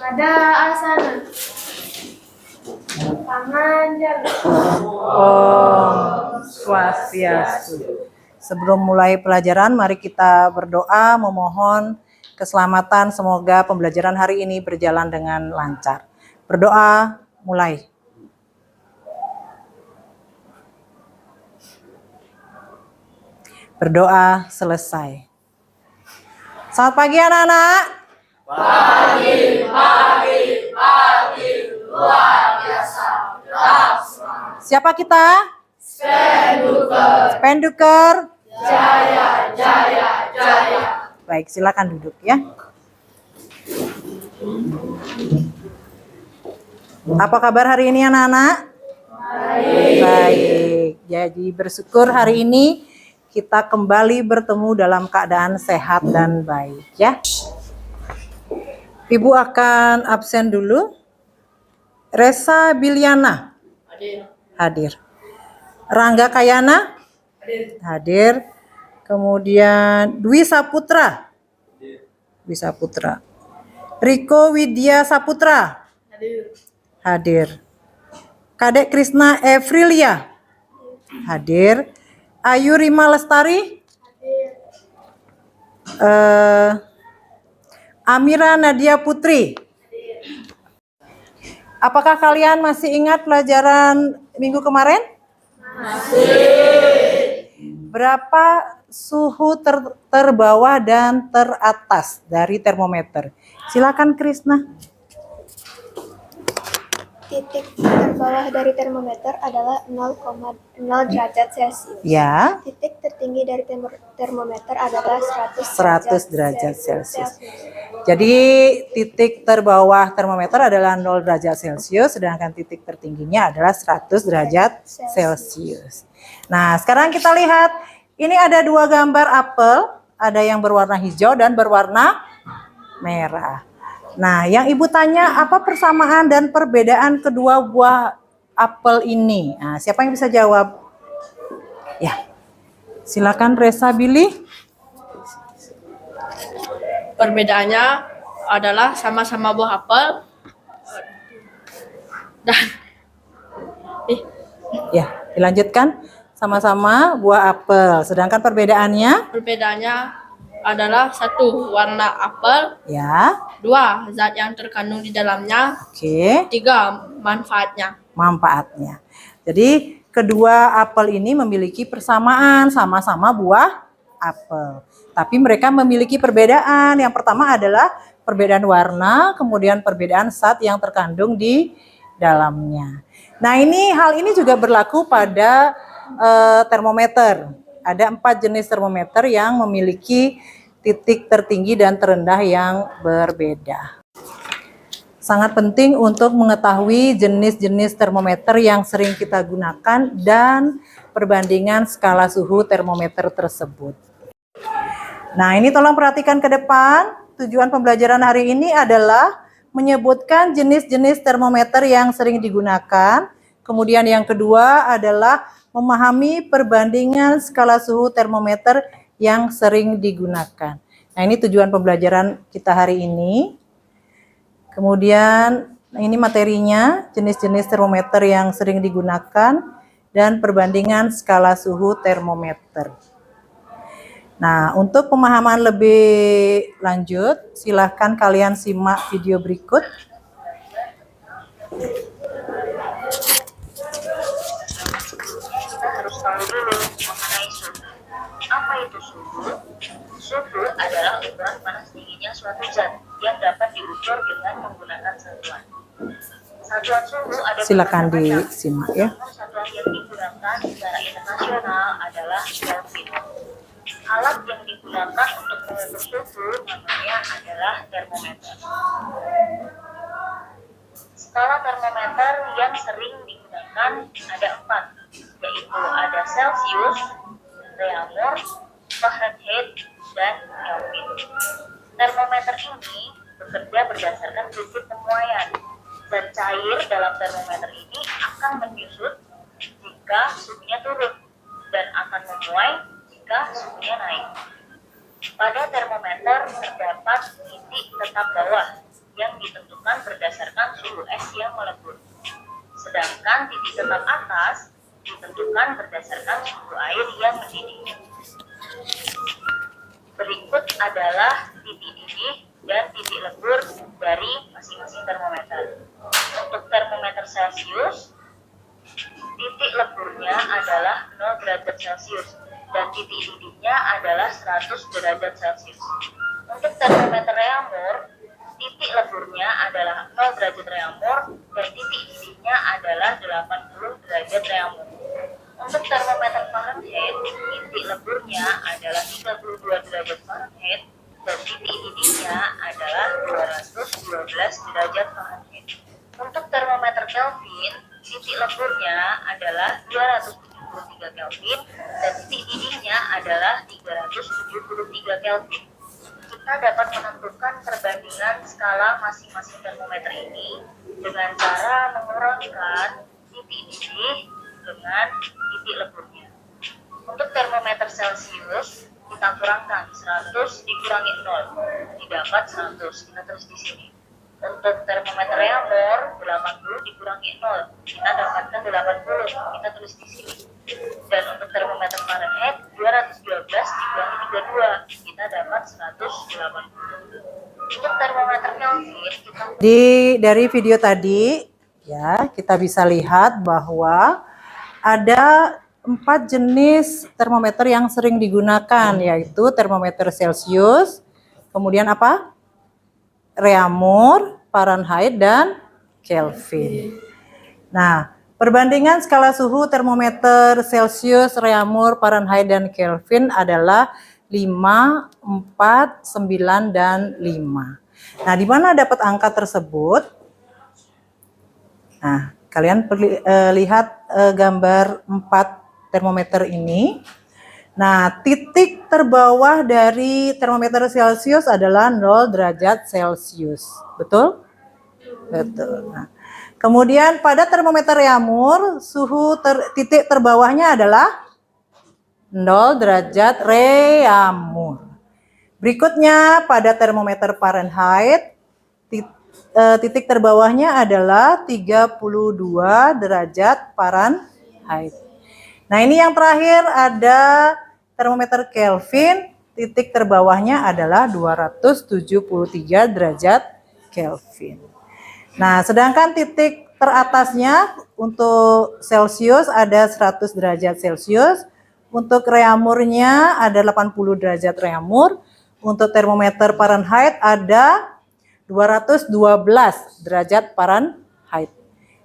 Ada asana. Tangan jalan. Om Swastiastu. Sebelum mulai pelajaran, mari kita berdoa memohon keselamatan. Semoga pembelajaran hari ini berjalan dengan lancar. Berdoa, mulai. Berdoa selesai. Selamat pagi anak-anak. Pagi, luar biasa. Siapa kita? Spenduker. Jaya. Baik, silakan duduk ya. Apa kabar hari ini anak-anak? Baik. Jadi bersyukur hari ini kita kembali bertemu dalam keadaan sehat dan baik ya. Ibu akan absen dulu. Resa Biliana hadir. Rangga Kayana hadir. Kemudian Dwi Saputra. Riko Widya Saputra hadir. Kadek Krisna Evrilia hadir. Ayu Rima Lestari Amira Nadia Putri. Apakah kalian masih ingat pelajaran minggu kemarin? Masih. Berapa suhu terbawah dan teratas dari termometer? Silakan Krisna. Titik terbawah dari termometer adalah 0,0 derajat Celcius. Ya. Titik tertinggi dari termometer adalah 100 derajat Celcius. Jadi titik terbawah termometer adalah 0 derajat Celcius, sedangkan titik tertingginya adalah 100 derajat Celcius. Nah, sekarang kita lihat, ini ada dua gambar apel, ada yang berwarna hijau dan berwarna merah. Nah, yang ibu tanya, apa persamaan dan perbedaan kedua buah apel ini? Nah, siapa yang bisa jawab? Ya, silakan Resa Billy. Perbedaannya adalah sama-sama buah apel dan Ya, dilanjutkan. Sama-sama buah apel. Sedangkan perbedaannya? perbedaannya adalah satu warna apel, Ya. dua zat yang terkandung di dalamnya, Oke. tiga manfaatnya. Manfaatnya. Jadi kedua apel ini memiliki persamaan, sama-sama buah apel. Tapi mereka memiliki perbedaan. Yang pertama adalah perbedaan warna, kemudian perbedaan zat yang terkandung di dalamnya. Nah, hal ini juga berlaku pada termometer. Ada 4 jenis termometer yang memiliki titik tertinggi dan terendah yang berbeda. Sangat penting untuk mengetahui jenis-jenis termometer yang sering kita gunakan dan perbandingan skala suhu termometer tersebut. Nah, ini tolong perhatikan ke depan. Tujuan pembelajaran hari ini adalah menyebutkan jenis-jenis termometer yang sering digunakan. Kemudian yang kedua adalah memahami perbandingan skala suhu termometer yang sering digunakan. Nah, ini tujuan pembelajaran kita hari ini. Kemudian ini materinya, jenis-jenis termometer yang sering digunakan dan perbandingan skala suhu termometer. Nah, untuk pemahaman lebih lanjut, silahkan kalian simak video berikut. Kita harus tahu dulu mengenai suhu. Apa itu suhu? Suhu adalah ukuran panas dinginnya suatu zat yang dapat diukur dengan menggunakan satuan. Satuan suhu ada Silakan bermacam-macam. disimak ya. Namun satuan yang digunakan secara internasional adalah Kelvin. Alat yang digunakan untuk mengukur suhu namanya adalah termometer. Skala termometer yang sering digunakan ada 4, yaitu ada Celsius, Reaumur, Fahrenheit, dan Kelvin. Termometer ini bekerja berdasarkan prinsip pemuaian. Zat cair dalam termometer ini akan menyusut jika suhunya turun dan akan memuai jika suhunya naik. Pada termometer terdapat titik tetap bawah yang ditentukan berdasarkan suhu es yang melebur. Sedangkan titik tetap atas ditentukan berdasarkan suhu air yang mendidih. Berikut adalah titik didih dan titik lebur dari masing-masing termometer. Untuk termometer Celcius, titik leburnya adalah 0 derajat Celcius dan titik didihnya adalah 100 derajat Celcius. Untuk termometer Reaumur, titik leburnya adalah 0 derajat Reaumur dan titik didihnya adalah 80 derajat Reaumur. Untuk termometer Fahrenheit, titik leburnya adalah 32 derajat Fahrenheit dan titik didihnya adalah 212 derajat Fahrenheit. Untuk termometer Kelvin, titik leburnya adalah 273 Kelvin dan titik didihnya adalah 373 Kelvin. Kita dapat menentukan perbandingan skala masing-masing termometer ini dengan cara mengurangkan titik didih dengan titik leburnya. Untuk termometer Celcius, kita kurangkan 100 dikurangi 0, didapat 100, kita terus di sini. Untuk termometer Reaumur, 80 dikurangi 0, kita dapatkan 80, kita tulis di sini. Dan untuk termometer Fahrenheit, 212 dikurangi 32, kita dapat 180. Untuk termometer Kelvin, kita Dari video tadi ya, kita bisa lihat bahwa ada 4 jenis termometer yang sering digunakan, yaitu termometer Celcius, kemudian apa? Reaumur, Fahrenheit, dan Kelvin. Nah, perbandingan skala suhu termometer Celcius, Reaumur, Fahrenheit, dan Kelvin adalah 5, 4, 9, dan 5. Nah, di mana dapat angka tersebut? Nah, kalian lihat gambar 4 termometer ini. Nah, titik terbawah dari termometer Celcius adalah 0 derajat Celcius. Betul? Betul. Nah, kemudian pada termometer Reaumur, suhu titik terbawahnya adalah 0 derajat Reaumur. Berikutnya pada termometer Fahrenheit, titik terbawahnya adalah 32 derajat Fahrenheit. Nah, ini yang terakhir ada termometer Kelvin, titik terbawahnya adalah 273 derajat Kelvin. Nah, sedangkan titik teratasnya untuk Celcius ada 100 derajat Celcius, untuk Reaumurnya ada 80 derajat Reaumur, untuk termometer Fahrenheit ada 212 derajat Fahrenheit.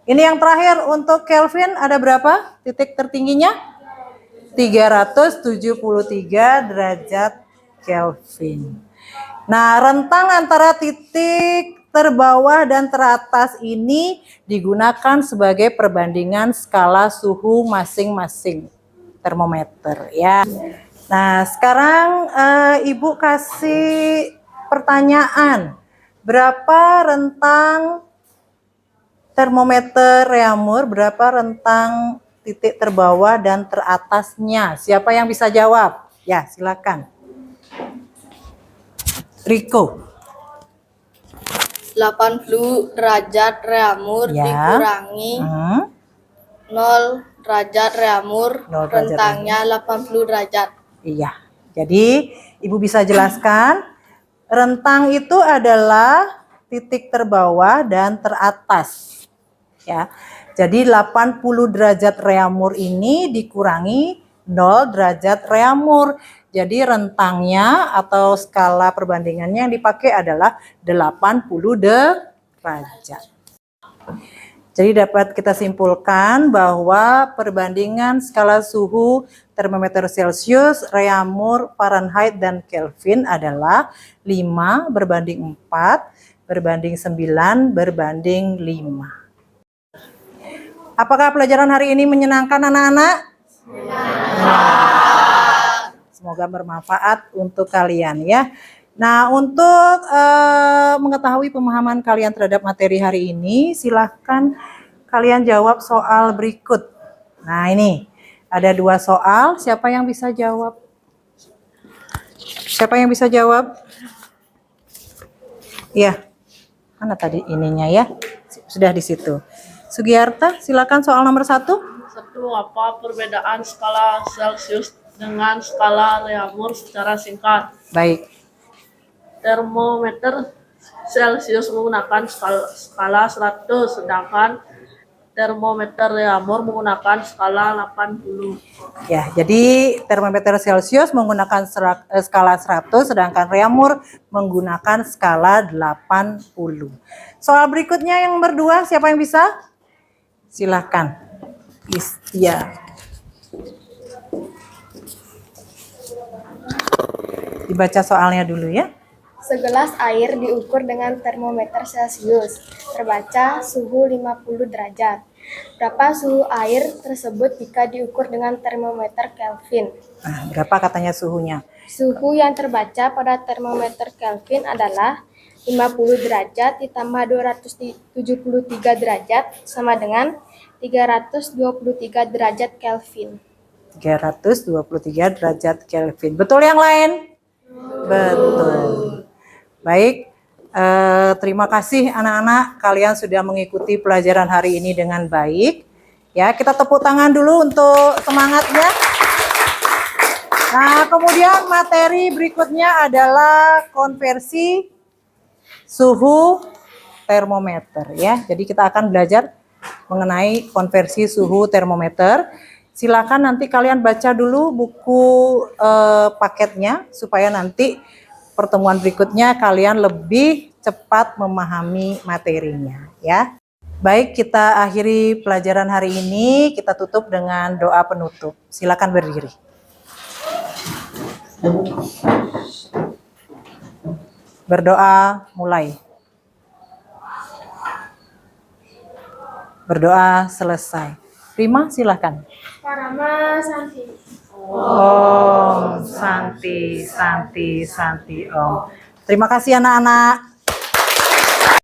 Ini yang terakhir untuk Kelvin ada berapa? Titik tertingginya 373 derajat Kelvin. Nah, rentang antara titik terbawah dan teratas ini digunakan sebagai perbandingan skala suhu masing-masing termometer ya. Nah, sekarang Ibu kasih pertanyaan. Berapa rentang termometer Reaumur, berapa rentang titik terbawah dan teratasnya? Siapa yang bisa jawab? Ya, silakan. Riko. 80 derajat Reaumur Ya. dikurangi 0 derajat Reaumur, 0 derajat rentangnya 80 derajat. Iya. Jadi, Ibu bisa jelaskan rentang itu adalah titik terbawah dan teratas. Ya. Jadi 80 derajat Reaumur ini dikurangi 0 derajat Reaumur. Jadi rentangnya atau skala perbandingannya yang dipakai adalah 80 derajat. Jadi dapat kita simpulkan bahwa perbandingan skala suhu termometer Celcius, Reaumur, Fahrenheit, dan Kelvin adalah 5 berbanding 4, berbanding 9, berbanding 5. Apakah pelajaran hari ini menyenangkan anak-anak? Semoga bermanfaat untuk kalian ya. Nah, untuk mengetahui pemahaman kalian terhadap materi hari ini, silahkan kalian jawab soal berikut. Nah, ini ada 2 soal. Siapa yang bisa jawab? Siapa yang bisa jawab? Iya. Mana tadi ininya ya? Sudah di situ. Sugiyarta, silakan soal nomor 1. Satu, apa perbedaan skala Celcius dengan skala Reaumur secara singkat? Baik. Termometer Celcius menggunakan skala 100, sedangkan termometer Reaumur menggunakan skala 80. Ya, jadi termometer Celcius menggunakan skala 100, sedangkan Reaumur menggunakan skala 80. Soal berikutnya yang nomor 2, siapa yang bisa? Silakan. Istia. Dibaca soalnya dulu ya. Segelas air diukur dengan termometer Celcius. Terbaca suhu 50 derajat. Berapa suhu air tersebut jika diukur dengan termometer Kelvin? Nah, berapa katanya suhunya? Suhu yang terbaca pada termometer Kelvin adalah 50 derajat ditambah 273 derajat sama dengan 323 derajat Kelvin. 323 derajat Kelvin. Betul yang lain? Betul. Baik, terima kasih anak-anak, kalian sudah mengikuti pelajaran hari ini dengan baik. Ya, kita tepuk tangan dulu untuk semangatnya. Nah, kemudian materi berikutnya adalah konversi suhu termometer ya. Jadi kita akan belajar mengenai konversi suhu termometer. Silakan nanti kalian baca dulu buku paketnya supaya nanti pertemuan berikutnya kalian lebih cepat memahami materinya ya. Baik, kita akhiri pelajaran hari ini, kita tutup dengan doa penutup. Silakan berdiri. Berdoa mulai. Berdoa selesai. Prima, silakan. Parama Santi. Om Santi, Santi, Santi Om. Terima kasih anak-anak.